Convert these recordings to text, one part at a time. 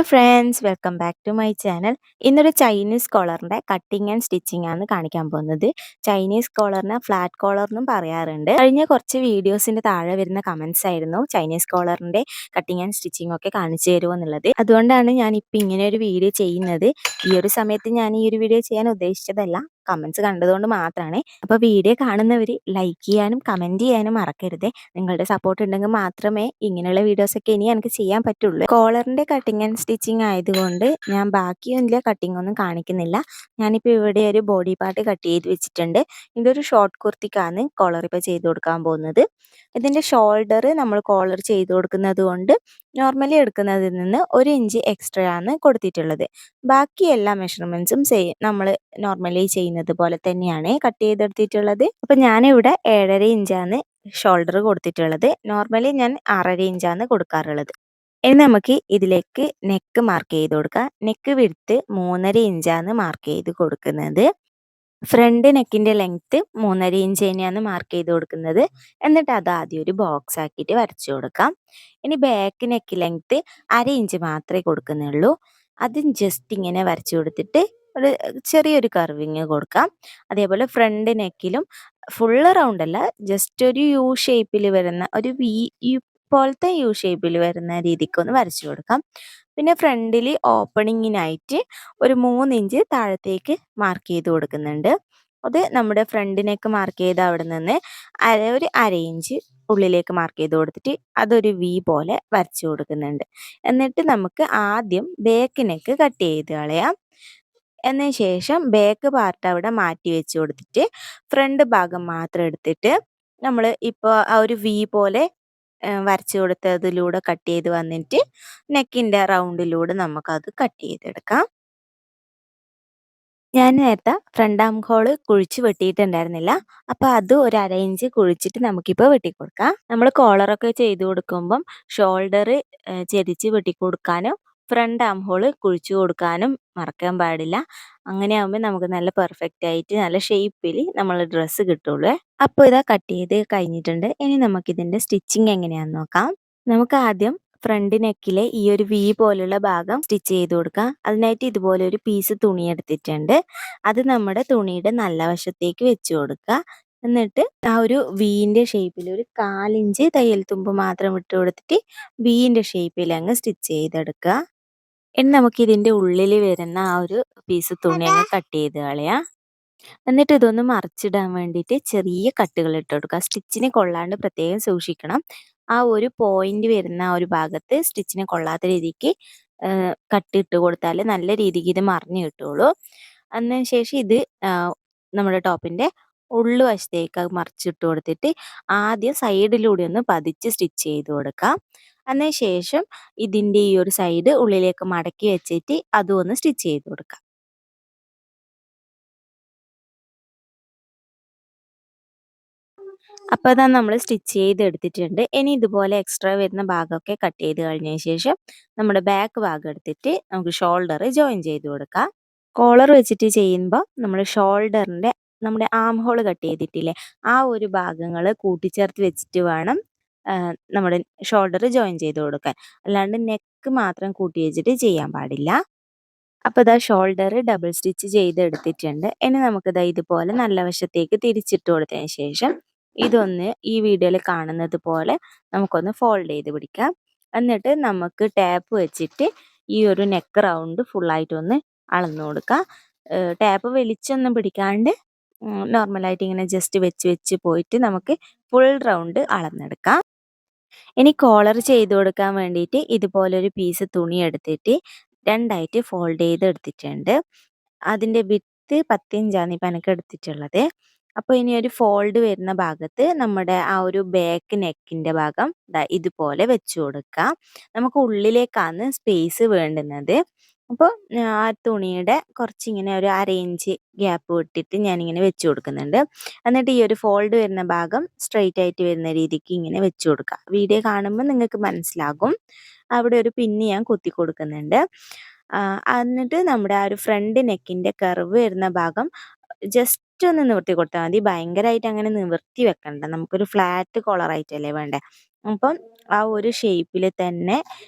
Friends, welcome back to my channel. ഇന്നൊരു Chinese കോളറിൻ്റെ cutting and stitching ആണ് കാണിക്കാൻ പോകുന്നത്. ചൈനീസ് കോളറിനെ ഫ്ലാറ്റ് കോളർ എന്നും പറയാറുണ്ട്. കഴിഞ്ഞ കുറച്ച് വീഡിയോസിൻ്റെ താഴെ വരുന്ന കമൻസ് ആയിരുന്നു ചൈനീസ് കോളറിൻ്റെ കട്ടിങ് ആൻഡ് സ്റ്റിച്ചിങ് ഒക്കെ കാണിച്ചു തരുമോ എന്നുള്ളത്. അതുകൊണ്ടാണ് ഞാനിപ്പോൾ ഇങ്ങനെ ഒരു വീഡിയോ ചെയ്യുന്നത്. ഈ ഒരു സമയത്ത് ഞാൻ ഈ ഒരു വീഡിയോ ചെയ്യാൻ ഉദ്ദേശിച്ചതല്ല, കമൻസ് കണ്ടതുകൊണ്ട് മാത്രമാണ്. അപ്പോൾ വീഡിയോ കാണുന്നവർ ലൈക്ക് ചെയ്യാനും കമൻറ്റ് ചെയ്യാനും മറക്കരുത്. നിങ്ങളുടെ സപ്പോർട്ട് ഉണ്ടെങ്കിൽ മാത്രമേ ഇങ്ങനെയുള്ള വീഡിയോസൊക്കെ ഇനി എനിക്ക് ചെയ്യാൻ പറ്റുള്ളൂ. കോളറിൻ്റെ കട്ടിങ് ആൻഡ് സ്റ്റിച്ചിങ് ആയതുകൊണ്ട് ഞാൻ ബാക്കിയൊന്നും കട്ടിങ് ഒന്നും കാണിക്കുന്നില്ല. ഞാനിപ്പോൾ ഇവിടെ ഒരു ബോഡി പാർട്ട് കട്ട് ചെയ്ത് വെച്ചിട്ടുണ്ട്. ഇതൊരു ഷോർട്ട് കുർത്തിക്കാണ് കോളർ ഇപ്പോൾ ചെയ്ത് കൊടുക്കാൻ പോകുന്നത്. ഇതിൻ്റെ ഷോൾഡർ നമ്മൾ കോളർ ചെയ്ത് കൊടുക്കുന്നത് കൊണ്ട് നോർമലി എടുക്കുന്നതിൽ നിന്ന് 1 ഇഞ്ച് എക്സ്ട്രാ ആണ് കൊടുത്തിട്ടുള്ളത്. ബാക്കി എല്ലാ മെഷർമെൻറ്റ്സും നമ്മൾ നോർമലി ചെയ്യുന്നത് പോലെ തന്നെയാണ് കട്ട് ചെയ്തെടുത്തിട്ടുള്ളത്. അപ്പോൾ ഞാനിവിടെ 7.5 ഇഞ്ചാണ് ഷോൾഡർ കൊടുത്തിട്ടുള്ളത്. നോർമലി ഞാൻ 6.5 ഇഞ്ചാണ് കൊടുക്കാറുള്ളത്. ഇനി നമുക്ക് ഇതിലേക്ക് നെക്ക് മാർക്ക് ചെയ്ത് കൊടുക്കാം. നെക്ക് വിഡ്ത്ത് 3.5 ഇഞ്ചാണ് മാർക്ക് ചെയ്ത് കൊടുക്കുന്നത്. ഫ്രണ്ട് നെക്കിൻ്റെ ലെങ്ത്ത് 3.5 ഇഞ്ച് തന്നെയാണ് മാർക്ക് ചെയ്ത് കൊടുക്കുന്നത്. എന്നിട്ട് അത് ആദ്യം ഒരു ബോക്സ് ആക്കിയിട്ട് വരച്ചു കൊടുക്കാം. ഇനി ബാക്ക് നെക്ക് ലെങ്ത്ത് 1/2 ഇഞ്ച് മാത്രമേ കൊടുക്കുന്നുള്ളൂ. അതും ജസ്റ്റ് ഇങ്ങനെ വരച്ചു കൊടുത്തിട്ട് ഒരു ചെറിയൊരു കർവിങ് കൊടുക്കാം. അതേപോലെ ഫ്രണ്ട് നെക്കിലും ഫുള്ള് റൗണ്ട് അല്ല, ജസ്റ്റ് ഒരു യു ഷേപ്പിൽ വരുന്ന ഒരു പോലത്തെ യു ഷേപ്പിൽ വരുന്ന രീതിക്കൊന്ന് വരച്ചു കൊടുക്കാം. പിന്നെ ഫ്രണ്ടിൽ ഓപ്പണിങ്ങിനായിട്ട് ഒരു 3 ഇഞ്ച് താഴത്തേക്ക് മാർക്ക് ചെയ്ത് കൊടുക്കുന്നുണ്ട്. അത് നമ്മുടെ ഫ്രണ്ട് നെക്ക് മാർക്ക് ചെയ്ത് അവിടെ നിന്ന് ഒരു 1/2 ഇഞ്ച് ഉള്ളിലേക്ക് മാർക്ക് ചെയ്ത് കൊടുത്തിട്ട് അതൊരു വി പോലെ വരച്ചു കൊടുക്കുന്നുണ്ട്. എന്നിട്ട് നമുക്ക് ആദ്യം ബാക്ക് നെക്ക് കട്ട് ചെയ്ത് കളയാം. എന്നതിന് ശേഷം ബാക്ക് പാർട്ട് അവിടെ മാറ്റി വെച്ച് കൊടുത്തിട്ട് ഫ്രണ്ട് ഭാഗം മാത്രം എടുത്തിട്ട് നമ്മൾ ഇപ്പോൾ ആ ഒരു വി പോലെ വരച്ചു കൊടുത്തതിലൂടെ കട്ട് ചെയ്ത് വന്നിട്ട് നെക്കിൻ്റെ റൗണ്ടിലൂടെ നമുക്കത് കട്ട് ചെയ്തെടുക്കാം. ഞാൻ നേരത്തെ ഫ്രണ്ട് ആം ഹോൾ കുഴിച്ച് വെട്ടിയിട്ടുണ്ടായിരുന്നില്ല. അപ്പോൾ അത് ഒരു 1/2 ഇഞ്ച് കുഴിച്ചിട്ട് നമുക്കിപ്പോൾ വെട്ടിക്കൊടുക്കാം. നമ്മൾ കോളറൊക്കെ ചെയ്ത് കൊടുക്കുമ്പം ഷോൾഡർ ചെരിച്ച് വെട്ടിക്കൊടുക്കാനും ഫ്രണ്ട് ആം ഹോൾ കുഴിച്ചു കൊടുക്കാനും മറക്കാൻ പാടില്ല. അങ്ങനെ ആകുമ്പോൾ നമുക്ക് നല്ല പെർഫെക്റ്റ് ആയിട്ട് നല്ല ഷേപ്പിൽ നമ്മൾ ഡ്രസ്സ് കിട്ടുള്ളൂ. അപ്പോൾ ഇതാ കട്ട് ചെയ്ത് കഴിഞ്ഞിട്ടുണ്ട്. ഇനി നമുക്കിതിൻ്റെ സ്റ്റിച്ചിങ് എങ്ങനെയാണെന്ന് നോക്കാം. നമുക്ക് ആദ്യം ഫ്രണ്ട് നെക്കിലെ ഈ ഒരു വി പോലുള്ള ഭാഗം സ്റ്റിച്ച് ചെയ്ത് കൊടുക്കാം. അതിനായിട്ട് ഇതുപോലെ ഒരു പീസ് തുണി എടുത്തിട്ടുണ്ട്. അത് നമ്മുടെ തുണിയുടെ നല്ല വശത്തേക്ക് വെച്ച് കൊടുക്കുക. എന്നിട്ട് ആ ഒരു വീൻ്റെ ഷേപ്പിൽ ഒരു 1/4 ഇഞ്ച് തയ്യൽ തുമ്പ് മാത്രം ഇട്ട് കൊടുത്തിട്ട് വീൻ്റെ ഷേപ്പിൽ അങ്ങ് സ്റ്റിച്ച് ചെയ്തെടുക്കുക. ഇനി നമുക്ക് ഇതിൻ്റെ ഉള്ളിൽ വരുന്ന ആ ഒരു പീസ് തുണി അങ്ങ് കട്ട് ചെയ്ത് കളയാം. എന്നിട്ട് ഇതൊന്ന് മറിച്ചിടാൻ വേണ്ടിയിട്ട് ചെറിയ കട്ടുകൾ ഇട്ട് കൊടുക്കുക. സ്റ്റിച്ചിന് കൊള്ളാണ്ട് പ്രത്യേകം സൂക്ഷിക്കണം. ആ ഒരു പോയിന്റ് വരുന്ന ആ ഒരു ഭാഗത്ത് സ്റ്റിച്ചിന് കൊള്ളാത്ത രീതിക്ക് കട്ടിട്ട് കൊടുത്താൽ നല്ല രീതിക്ക് ഇത് മറിഞ്ഞ് കിട്ടുള്ളൂ. അതിന് ശേഷം ഇത് നമ്മുടെ ടോപ്പിൻ്റെ ഉള്ളുവശത്തേക്ക് മറിച്ചിട്ട് കൊടുത്തിട്ട് ആദ്യം സൈഡിലൂടെ ഒന്ന് പതിച്ച് സ്റ്റിച്ച് ചെയ്ത് കൊടുക്കാം. അതിന് ശേഷം ഇതിൻ്റെ ഈ ഒരു സൈഡ് ഉള്ളിലേക്ക് മടക്കി വെച്ചിട്ട് അതും ഒന്ന് സ്റ്റിച്ച് ചെയ്ത് കൊടുക്കാം. അപ്പോൾ അതാ നമ്മൾ സ്റ്റിച്ച് ചെയ്തെടുത്തിട്ടുണ്ട്. ഇനി ഇതുപോലെ എക്സ്ട്രാ വരുന്ന ഭാഗമൊക്കെ കട്ട് ചെയ്ത് കഴിഞ്ഞതിന് ശേഷം നമ്മുടെ ബാക്ക് ഭാഗം എടുത്തിട്ട് നമുക്ക് ഷോൾഡർ ജോയിൻ ചെയ്ത് കൊടുക്കാം. കോളർ വെച്ചിട്ട് ചെയ്യുമ്പോൾ നമ്മൾ ഷോൾഡറിൻ്റെ നമ്മുടെ ആം ഹോൾ കട്ട് ചെയ്തിട്ടില്ലേ, ആ ഒരു ഭാഗങ്ങൾ കൂട്ടിച്ചേർത്ത് വെച്ചിട്ട് വേണം നമ്മുടെ ഷോൾഡർ ജോയിൻ ചെയ്ത് കൊടുക്കാൻ. അല്ലാണ്ട് നെക്ക് മാത്രം കൂട്ടി വെച്ചിട്ട് ചെയ്യാൻ പാടില്ല. അപ്പോൾ ഇതാ ഷോൾഡർ ഡബിൾ സ്റ്റിച്ച് ചെയ്തെടുത്തിട്ടുണ്ട്. ഇനി നമുക്കിതാ ഇതുപോലെ നല്ല വശത്തേക്ക് തിരിച്ചിട്ട് കൊടുത്തതിന് ശേഷം ഇതൊന്ന് ഈ വീഡിയോയിൽ കാണുന്നത് പോലെ നമുക്കൊന്ന് ഫോൾഡ് ചെയ്ത് പിടിക്കാം. എന്നിട്ട് നമുക്ക് ടാപ്പ് വെച്ചിട്ട് ഈ ഒരു നെക്ക് റൗണ്ട് ഫുള്ളായിട്ടൊന്ന് അളന്നു കൊടുക്കാം. ടാപ്പ് വലിച്ചൊന്നും പിടിക്കാണ്ട് നോർമലായിട്ട് ഇങ്ങനെ ജസ്റ്റ് വെച്ച് വെച്ച് പോയിട്ട് നമുക്ക് ഫുൾ റൗണ്ട് അളന്നെടുക്കാം. ഇനി കോളർ ചെയ്ത് കൊടുക്കാൻ വേണ്ടിയിട്ട് ഇതുപോലൊരു പീസ് തുണി എടുത്തിട്ട് രണ്ടായിട്ട് ഫോൾഡ് ചെയ്ത് എടുത്തിട്ടുണ്ട്. അതിൻ്റെ വിഡ്ത്ത് 10 ഇഞ്ചാണ് ഇപ്പം എനിക്ക് എടുത്തിട്ടുള്ളത്. അപ്പോൾ ഇനി ഒരു ഫോൾഡ് വരുന്ന ഭാഗത്ത് നമ്മുടെ ആ ഒരു ബാക്ക് നെക്കിൻ്റെ ഭാഗം ഇതുപോലെ വെച്ച് കൊടുക്കാം. നമുക്ക് ഉള്ളിലേക്കാണ് സ്പേസ് വേണ്ടുന്നത്. അപ്പോൾ ആ തുണിയുടെ കുറച്ചിങ്ങനെ ഒരു 1/2 ഇഞ്ച് ഗ്യാപ്പ് വിട്ടിട്ട് ഞാനിങ്ങനെ വെച്ച് കൊടുക്കുന്നുണ്ട്. എന്നിട്ട് ഈ ഒരു ഫോൾഡ് വരുന്ന ഭാഗം സ്ട്രെയിറ്റ് ആയിട്ട് വരുന്ന രീതിക്ക് ഇങ്ങനെ വെച്ച് കൊടുക്കുക. വീഡിയോ കാണുമ്പോൾ നിങ്ങൾക്ക് മനസ്സിലാകും. അവിടെ ഒരു പിന്ന് ഞാൻ കുത്തി കൊടുക്കുന്നുണ്ട്. എന്നിട്ട് നമ്മുടെ ആ ഒരു ഫ്രണ്ട് നെക്കിൻ്റെ കർവ് വരുന്ന ഭാഗം ജസ്റ്റ് ജസ്റ്റ് ഒന്ന് നിവർത്തി കൊടുത്താൽ മതി. ഭയങ്കരമായിട്ട് അങ്ങനെ നിവർത്തി വെക്കണ്ട. നമുക്കൊരു ഫ്ലാറ്റ് കോളറായിട്ടല്ലേ വേണ്ടേ. അപ്പം ആ ഒരു ഷേപ്പിൽ തന്നെ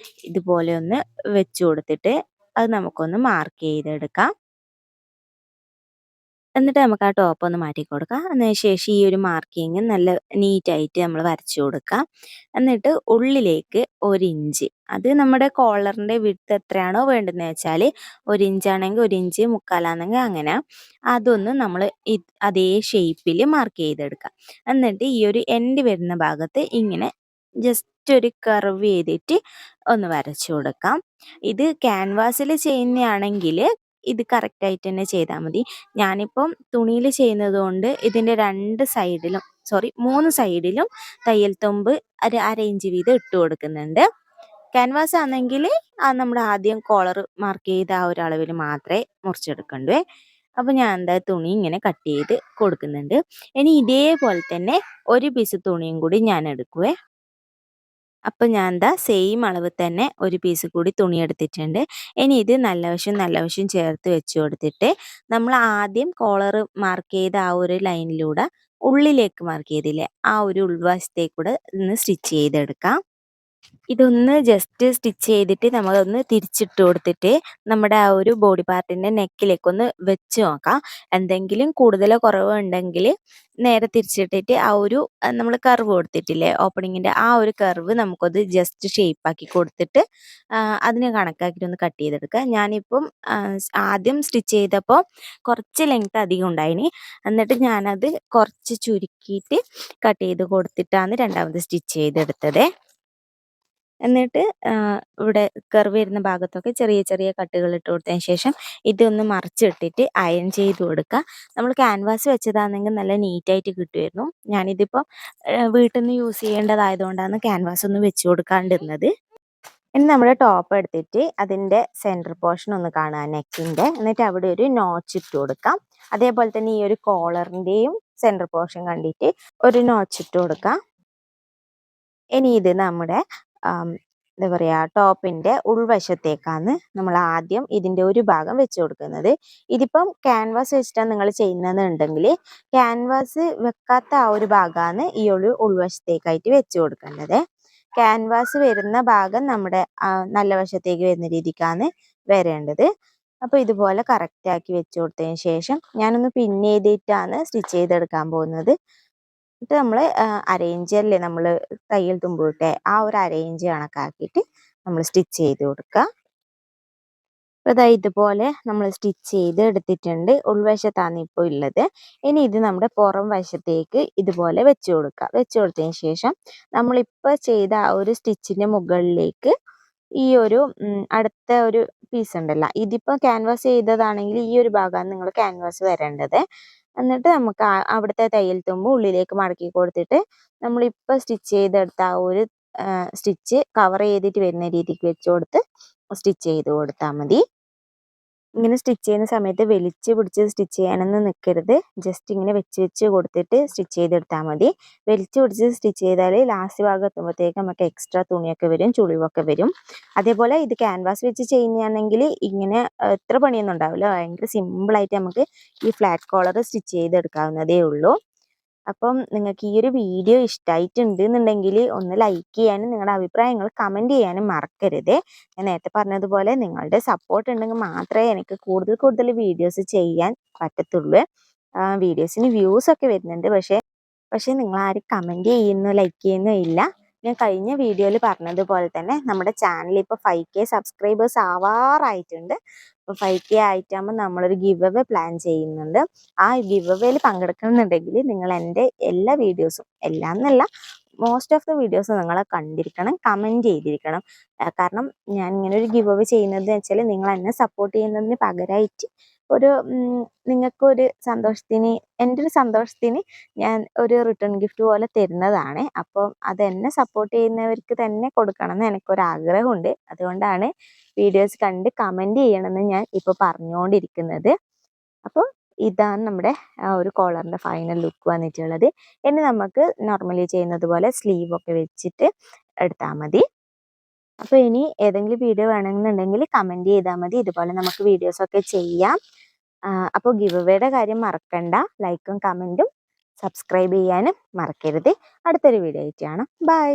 ഇതുപോലെ ഒന്ന് വെച്ച് കൊടുത്തിട്ട് അത് നമുക്കൊന്ന് മാർക്ക് ചെയ്തെടുക്കാം. എന്നിട്ട് നമുക്ക് ആ ടോപ്പ് ഒന്ന് മാറ്റി കൊടുക്കാം. അതിനുശേഷം ഈ ഒരു മാർക്കിങ് നല്ല നീറ്റായിട്ട് നമ്മൾ വരച്ചു കൊടുക്കാം. എന്നിട്ട് ഉള്ളിലേക്ക് 1 ഇഞ്ച്, അത് നമ്മുടെ കോളറിൻ്റെ വിഡ്ത്ത് എത്രയാണോ വേണ്ടുന്നത് വെച്ചാൽ 1 ഇഞ്ചാണെങ്കിൽ 1 ഇഞ്ച്, 1/4 അങ്ങനെ അതൊന്ന് നമ്മൾ അതേ ഷേപ്പിൽ മാർക്ക് ചെയ്തെടുക്കാം. എന്നിട്ട് ഈ ഒരു എൻഡ് വരുന്ന ഭാഗത്ത് ഇങ്ങനെ ജസ്റ്റ് ഒരു കർവ് ചെയ്തിട്ട് ഒന്ന് വരച്ചു കൊടുക്കാം. ഇത് ക്യാൻവാസിൽ ചെയ്യുന്നതാണെങ്കിൽ ഇത് കറക്റ്റായിട്ട് തന്നെ ചെയ്താൽ മതി. ഞാനിപ്പം തുണിയിൽ ചെയ്യുന്നത് കൊണ്ട് ഇതിൻ്റെ 2 സൈഡിലും 3 സൈഡിലും തയ്യൽ തുമ്പ് ഒരു 1/2 ഇഞ്ച് വീതം ഇട്ട് കൊടുക്കുന്നുണ്ട്. ക്യാൻവാസ് ആണെങ്കിൽ നമ്മൾ ആദ്യം കോളർ മാർക്ക് ചെയ്ത ആ ഒരു അളവിൽ മാത്രമേ മുറിച്ചെടുക്കണ്ടേ. അപ്പോൾ ഞാൻ തുണി ഇങ്ങനെ കട്ട് ചെയ്ത് കൊടുക്കുന്നുണ്ട്. ഇനി ഇതേപോലെ തന്നെ ഒരു പീസ് തുണിയും കൂടി ഞാൻ എടുക്കുവേ. അപ്പം ഞാൻ സെയിം അളവ് തന്നെ ഒരു പീസ് കൂടി തുണി എടുത്തിട്ടുണ്ട്. ഇനി ഇത് നല്ല വശം ചേർത്ത് വെച്ച് കൊടുത്തിട്ട് നമ്മൾ ആദ്യം കോളർ മാർക്ക് ചെയ്ത ആ ഒരു ലൈനിലൂടെ ഉള്ളിലേക്ക് മാർക്ക് ചെയ്തില്ലേ, ആ ഒരു ഉൾവശത്തേക്കൂടെ ഒന്ന് സ്റ്റിച്ച് ചെയ്തെടുക്കാം. ഇതൊന്ന് ജസ്റ്റ് സ്റ്റിച്ച് ചെയ്തിട്ട് നമ്മളൊന്ന് തിരിച്ചിട്ട് കൊടുത്തിട്ട് നമ്മുടെ ആ ഒരു ബോഡി പാർട്ടിൻ്റെ നെക്കിലേക്കൊന്ന് വെച്ച് നോക്കാം. എന്തെങ്കിലും കൂടുതലോ കുറവോ ഉണ്ടെങ്കിൽ നേരെ തിരിച്ചിട്ടിട്ട് ആ ഒരു നമ്മൾ കർവ് കൊടുത്തിട്ടില്ലേ ഓപ്പണിങ്ങിൻ്റെ, ആ ഒരു കർവ് നമുക്കത് ജസ്റ്റ് ഷേപ്പാക്കി കൊടുത്തിട്ട് അതിനെ കണക്കാക്കിയിട്ടൊന്ന് കട്ട് ചെയ്തെടുക്കുക. ഞാനിപ്പം ആദ്യം സ്റ്റിച്ച് ചെയ്തപ്പോൾ കുറച്ച് ലെങ്ത് അധികം ഉണ്ടായിനി. എന്നിട്ട് ഞാനത് കുറച്ച് ചുരുക്കിയിട്ട് കട്ട് ചെയ്ത് കൊടുത്തിട്ടാണ് രണ്ടാമത് സ്റ്റിച്ച് ചെയ്തെടുത്തത്. എന്നിട്ട് ഇവിടെ കർവ് വരുന്ന ഭാഗത്തൊക്കെ ചെറിയ ചെറിയ കട്ടുകൾ ഇട്ട് കൊടുത്തതിന് ശേഷം ഇതൊന്ന് മറിച്ചിട്ടിട്ട് അയൺ ചെയ്ത് കൊടുക്കുക. നമ്മൾ ക്യാൻവാസ് വെച്ചതാണെങ്കിൽ നല്ല നീറ്റായിട്ട് കിട്ടുമായിരുന്നു. ഞാനിതിപ്പോൾ വീട്ടിൽ നിന്ന് യൂസ് ചെയ്യേണ്ടതായതുകൊണ്ടാണ് ക്യാൻവാസ് ഒന്ന് വെച്ച് കൊടുക്കാണ്ടിരുന്നത്. ഇനി നമ്മുടെ ടോപ്പ് എടുത്തിട്ട് അതിൻ്റെ സെൻറ്റർ പോർഷൻ ഒന്ന് കാണുക നെക്കിൻ്റെ, എന്നിട്ട് അവിടെ ഒരു നോച്ച് ഇട്ട് കൊടുക്കാം. അതേപോലെ തന്നെ ഈ ഒരു കോളറിൻ്റെയും സെൻറ്റർ പോർഷൻ കണ്ടിട്ട് ഒരു നോച്ച് ഇട്ട് കൊടുക്കാം. ഇനി ഇത് നമ്മുടെ എന്താ പറയുക ടോപ്പിൻ്റെ ഉൾവശത്തേക്കാണ് നമ്മൾ ആദ്യം ഇതിൻ്റെ ഒരു ഭാഗം വെച്ച് കൊടുക്കുന്നത്. ഇതിപ്പം ക്യാൻവാസ് വെച്ചിട്ടാണ് നിങ്ങൾ ചെയ്യുന്നതെന്നുണ്ടെങ്കിൽ ക്യാൻവാസ് വെക്കാത്ത ആ ഒരു ഭാഗമാണ് ഈ ഒരു ഉൾവശത്തേക്കായിട്ട് വെച്ച് കൊടുക്കേണ്ടത്. ക്യാൻവാസ് വരുന്ന ഭാഗം നമ്മുടെ നല്ല വശത്തേക്ക് വരുന്ന രീതിക്കാണ് വരേണ്ടത്. അപ്പോൾ ഇതുപോലെ കറക്റ്റാക്കി വെച്ച് കൊടുത്തതിന് ശേഷം ഞാനൊന്ന് പിൻ ചെയ്തിട്ടാണ് സ്റ്റിച്ച് ചെയ്തെടുക്കാൻ പോകുന്നത്. എന്നിട്ട് നമ്മൾ അരയിഞ്ചല്ലേ നമ്മൾ തയ്യൽ തുമ്പിട്ടെ ആ ഒരു അരയിഞ്ച് കണക്കാക്കിയിട്ട് നമ്മൾ സ്റ്റിച്ച് ചെയ്ത് കൊടുക്കുക. അപ്പോൾ ഇതുപോലെ നമ്മൾ സ്റ്റിച്ച് ചെയ്ത് എടുത്തിട്ടുണ്ട്. ഉൾവശത്താണ് ഇപ്പോൾ ഉള്ളത്. ഇനി ഇത് നമ്മുടെ പുറം വശത്തേക്ക് ഇതുപോലെ വെച്ച് കൊടുക്കുക. വെച്ച് കൊടുത്തതിന് ശേഷം നമ്മളിപ്പോൾ ചെയ്ത ആ ഒരു സ്റ്റിച്ചിൻ്റെ മുകളിലേക്ക് ഈ ഒരു അടുത്ത ഒരു പീസ് ഉണ്ടല്ലോ, ഇതിപ്പോൾ ക്യാൻവാസ് ചെയ്തതാണെങ്കിൽ ഈ ഒരു ഭാഗമാണ് നിങ്ങൾ ക്യാൻവാസ് വരേണ്ടത്. എന്നിട്ട് നമുക്ക് അവിടുത്തെ തയ്യൽ തുമ്പ് ഉള്ളിലേക്ക് മടക്കി കൊടുത്തിട്ട് നമ്മളിപ്പോൾ സ്റ്റിച്ച് ചെയ്തെടുത്ത ആ ഒരു സ്റ്റിച്ച് കവർ ചെയ്തിട്ട് വരുന്ന രീതിക്ക് വെച്ച് കൊടുത്ത് സ്റ്റിച്ച് ചെയ്ത് കൊടുത്താൽ മതി. ഇങ്ങനെ സ്റ്റിച്ച് ചെയ്യുന്ന സമയത്ത് വലിച്ച് പിടിച്ച് സ്റ്റിച്ച് ചെയ്യാനൊന്നും നിൽക്കരുത്. ജസ്റ്റ് ഇങ്ങനെ വെച്ച് കൊടുത്തിട്ട് സ്റ്റിച്ച് ചെയ്തെടുത്താൽ മതി. വലിച്ച് പിടിച്ച് സ്റ്റിച്ച് ചെയ്താൽ ലാസ്റ്റ് ഭാഗം എത്തുമ്പോഴത്തേക്ക് നമുക്ക് എക്സ്ട്രാ തുണിയൊക്കെ വരും, ചുളിവൊക്കെ വരും. അതേപോലെ ഇത് ക്യാൻവാസ് വെച്ച് ചെയ്യുകയാണെങ്കിൽ ഇങ്ങനെ എത്ര പണിയൊന്നും ഉണ്ടാവില്ല. ഭയങ്കര സിമ്പിളായിട്ട് നമുക്ക് ഈ ഫ്ലാറ്റ് കോളർ സ്റ്റിച്ച് ചെയ്തെടുക്കാവുന്നതേ ഉള്ളൂ. അപ്പം നിങ്ങൾക്ക് ഈ ഒരു വീഡിയോ ഇഷ്ടമായിട്ടുണ്ട് എന്നുണ്ടെങ്കിൽ ഒന്ന് ലൈക്ക് ചെയ്യാനും നിങ്ങളുടെ അഭിപ്രായങ്ങൾ കമൻറ്റ് ചെയ്യാനും മറക്കരുത്. ഞാൻ നേരത്തെ പറഞ്ഞതുപോലെ നിങ്ങളുടെ സപ്പോർട്ട് ഉണ്ടെങ്കിൽ മാത്രമേ എനിക്ക് കൂടുതൽ വീഡിയോസ് ചെയ്യാൻ പറ്റത്തുള്ളൂ. വീഡിയോസിന് വ്യൂസ് ഒക്കെ വരുന്നുണ്ട്, പക്ഷേ നിങ്ങളാരും കമൻറ്റ് ചെയ്യുന്നു ലൈക്ക് ചെയ്യുന്നു ഇല്ല. ഞാൻ കഴിഞ്ഞ വീഡിയോയിൽ പറഞ്ഞതുപോലെ തന്നെ നമ്മുടെ ചാനൽ ഇപ്പോൾ 5K സബ്സ്ക്രൈബേഴ്സ് ആവാറായിട്ടുണ്ട്. അപ്പോൾ 5K ആയിട്ടാകുമ്പോൾ നമ്മളൊരു ഗിവ് അവേ പ്ലാൻ ചെയ്യുന്നുണ്ട്. ആ ഗിവ് അവേയിൽ പങ്കെടുക്കണമെന്നുണ്ടെങ്കിൽ നിങ്ങൾ എൻ്റെ എല്ലാ വീഡിയോസും, എല്ലാം എന്നല്ല മോസ്റ്റ് ഓഫ് ദ വീഡിയോസ് നിങ്ങൾ കണ്ടിരിക്കണം, കമൻറ്റ് ചെയ്തിരിക്കണം. കാരണം ഞാൻ ഇങ്ങനെ ഒരു ഗിവ് അവേ ചെയ്യുന്നത് വെച്ചാൽ നിങ്ങൾ എന്നെ സപ്പോർട്ട് ചെയ്യുന്നതിന് പകരമായിട്ട് ഒരു നിങ്ങൾക്കൊരു സന്തോഷത്തിന്, എൻ്റെ ഒരു സന്തോഷത്തിന് ഞാൻ ഒരു റിട്ടേൺ ഗിഫ്റ്റ് പോലെ തരുന്നതാണ്. അപ്പോൾ അതെന്നെ സപ്പോർട്ട് ചെയ്യുന്നവർക്ക് തന്നെ കൊടുക്കണം എന്ന് എനിക്കൊരാഗ്രഹമുണ്ട്. അതുകൊണ്ടാണ് വീഡിയോസ് കണ്ട് കമൻറ്റ് ചെയ്യണമെന്ന് ഞാൻ ഇപ്പോൾ പറഞ്ഞുകൊണ്ടിരിക്കുന്നത്. അപ്പോൾ ഇതാണ് നമ്മുടെ ഒരു കോളറിൻ്റെ ഫൈനൽ ലുക്ക് വന്നിട്ടുള്ളത്. ഇനി നമുക്ക് നോർമലി ചെയ്യുന്നത് പോലെ സ്ലീവൊക്കെ വെച്ചിട്ട് എടുത്താൽ മതി. അപ്പോൾ ഇനി ഏതെങ്കിലും വീഡിയോ വേണമെന്നുണ്ടെങ്കിൽ കമൻറ്റ് ചെയ്താൽ മതി. ഇതുപോലെ നമുക്ക് വീഡിയോസൊക്കെ ചെയ്യാം. അപ്പോൾ ഗിവ് അവേയുടെ കാര്യം മറക്കണ്ട. ലൈക്കും കമൻറ്റും സബ്സ്ക്രൈബ് ചെയ്യാനും മറക്കരുത്. അടുത്തൊരു വീഡിയോ ആയിട്ട് കാണാം. ബൈ.